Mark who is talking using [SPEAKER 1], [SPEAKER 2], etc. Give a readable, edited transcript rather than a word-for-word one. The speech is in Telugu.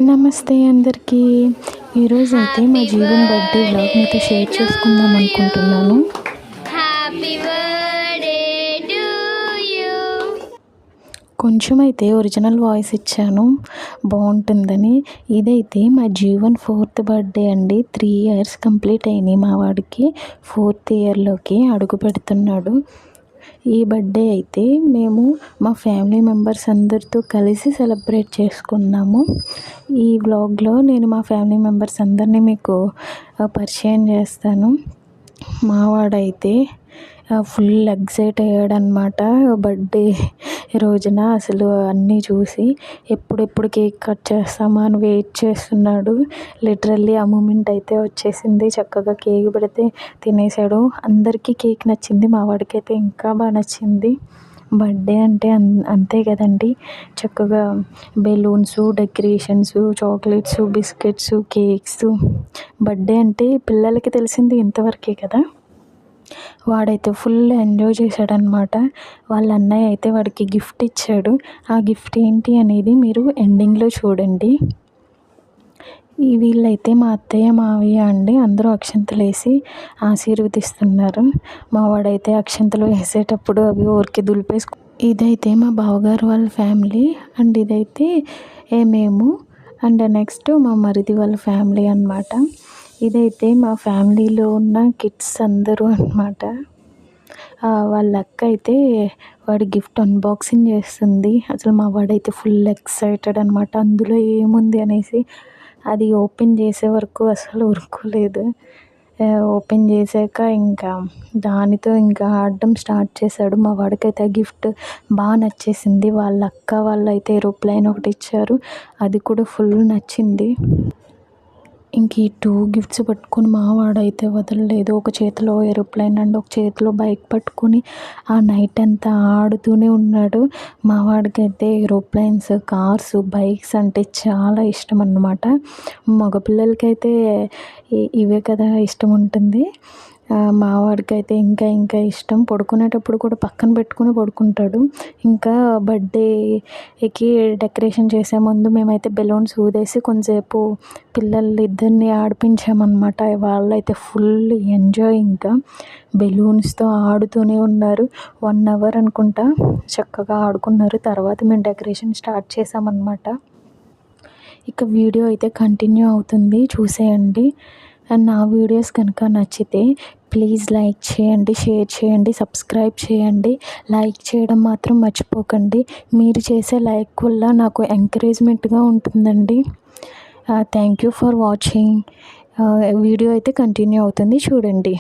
[SPEAKER 1] నమస్తే అందరికీ. ఈరోజైతే మా జీవన్ బర్త్డే వ్లాగ్ మీతో షేర్ చేసుకుందాం అనుకుంటున్నాను.
[SPEAKER 2] Happy birthday to you.
[SPEAKER 1] కొంచెం అయితే ఒరిజినల్ వాయిస్ ఇచ్చాను బాగుంటుందని. ఇదైతే మా జీవన్ 4th బర్త్డే అండి. 3 years కంప్లీట్ అయినాయి. మా వాడికి 4th ఇయర్లోకి అడుగు పెడుతున్నాడు. ఈ బర్త్డే అయితే మేము మా ఫ్యామిలీ మెంబర్స్ అందరితో కలిసి సెలబ్రేట్ చేసుకున్నాము. ఈ వ్లాగ్లో నేను మా ఫ్యామిలీ మెంబర్స్ అందరినీ మీకు పరిచయం చేస్తాను. మావాడైతే ఫుల్ ఎగ్జైట్ అయ్యాడనమాట బర్త్డే రోజున. అసలు అన్నీ చూసి ఎప్పుడెప్పుడు కేక్ కట్ చేస్తామా అని వెయిట్ చేస్తున్నాడు. లిటరల్లీ ఆ మూమెంట్ అయితే వచ్చేసింది. చక్కగా కేక్ పెడితే తినేసాడు. అందరికీ కేక్ నచ్చింది, మా వాడికైతే ఇంకా బాగా నచ్చింది. బర్త్డే అంటే అంతే కదండి. చక్కగా balloons, decorations, chocolates, biscuits, cakes. Birthday అంటే పిల్లలకి తెలిసింది ఇంతవరకే కదా. వాడైతే ఫుల్ ఎంజాయ్ చేశాడనమాట. వాళ్ళ అన్నయ్య అయితే వాడికి గిఫ్ట్ ఇచ్చాడు. ఆ గిఫ్ట్ ఏంటి అనేది మీరు ఎండింగ్లో చూడండి. వీళ్ళైతే మా అత్తయ్య మావయ్య అండి. అందరూ అక్షంతలు వేసి ఆశీర్వదిస్తున్నారు. మా వాడైతే అక్షంతలు వేసేటప్పుడు అవి ఊరికి దులిపేసుకు. ఇదైతే మా బావగారు వాళ్ళ ఫ్యామిలీ అండ్ ఇదైతే మేము అండ్ నెక్స్ట్ మా మరిది వాళ్ళ ఫ్యామిలీ అన్నమాట. ఇదైతే మా ఫ్యామిలీలో ఉన్న కిడ్స్ అందరూ అన్నమాట. వాళ్ళ అక్క అయితే వాడి గిఫ్ట్ అన్బాక్సింగ్ చేస్తుంది. అసలు మా వాడైతే ఫుల్ ఎక్సైటెడ్ అనమాట. అందులో ఏముంది అనేసి అది ఓపెన్ చేసే వరకు అసలు ఊరుకోలేదు. ఓపెన్ చేశాక ఇంకా దానితో ఇంకా ఆడడం స్టార్ట్ చేశాడు. మా వాడికైతే ఆ గిఫ్ట్ బాగా నచ్చేసింది. వాళ్ళ అక్క వాళ్ళు అయితే ఏరోప్లేన్ ఒకటి ఇచ్చారు, అది కూడా ఫుల్ నచ్చింది. ఇంక ఈ 2 గిఫ్ట్స్ పట్టుకొని మా వాడైతే వదలలేదు. ఒక చేతిలో ఏరోప్లేన్ అండ్ ఒక చేతిలో బైక్ పట్టుకొని ఆ నైట్ అంతా ఆడుతూనే ఉన్నాడు. మా వాడికైతే ఏరోప్లేన్స్, కార్స్, బైక్స్ అంటే చాలా ఇష్టం అన్నమాట. మగపిల్లలకైతే ఇవే కదా ఇష్టం ఉంటుంది. మా వాడికైతే ఇంకా ఇష్టం. పడుకునేటప్పుడు కూడా పక్కన పెట్టుకుని పడుకుంటాడు. ఇంకా బర్త్డేకి డెకరేషన్ చేసే ముందు మేమైతే బెలూన్స్ ఊదేసి కొంతసేపు పిల్లలిద్దరిని ఆడిపించామన్నమాట. వాళ్ళైతే ఫుల్ ఎంజాయ్. ఇంకా బెలూన్స్తో ఆడుతూనే ఉన్నారు. 1 hour అనుకుంటా చక్కగా ఆడుకున్నారు. తర్వాత మేము డెకరేషన్ స్టార్ట్ చేసామన్నమాట. ఇక వీడియో అయితే కంటిన్యూ అవుతుంది, చూసేయండి. అండ్ నా వీడియోస్ కనుక నచ్చితే ప్లీజ్ లైక్ చేయండి, షేర్ చేయండి, సబ్స్క్రైబ్ చేయండి. లైక్ చేయడం మాత్రం మర్చిపోకండి. మీరు చేసే లైక్ వల్ల నాకు ఎంకరేజ్మెంట్గా ఉంటుందండి. Thank you for watching. Video అయితే కంటిన్యూ అవుతుంది, చూడండి.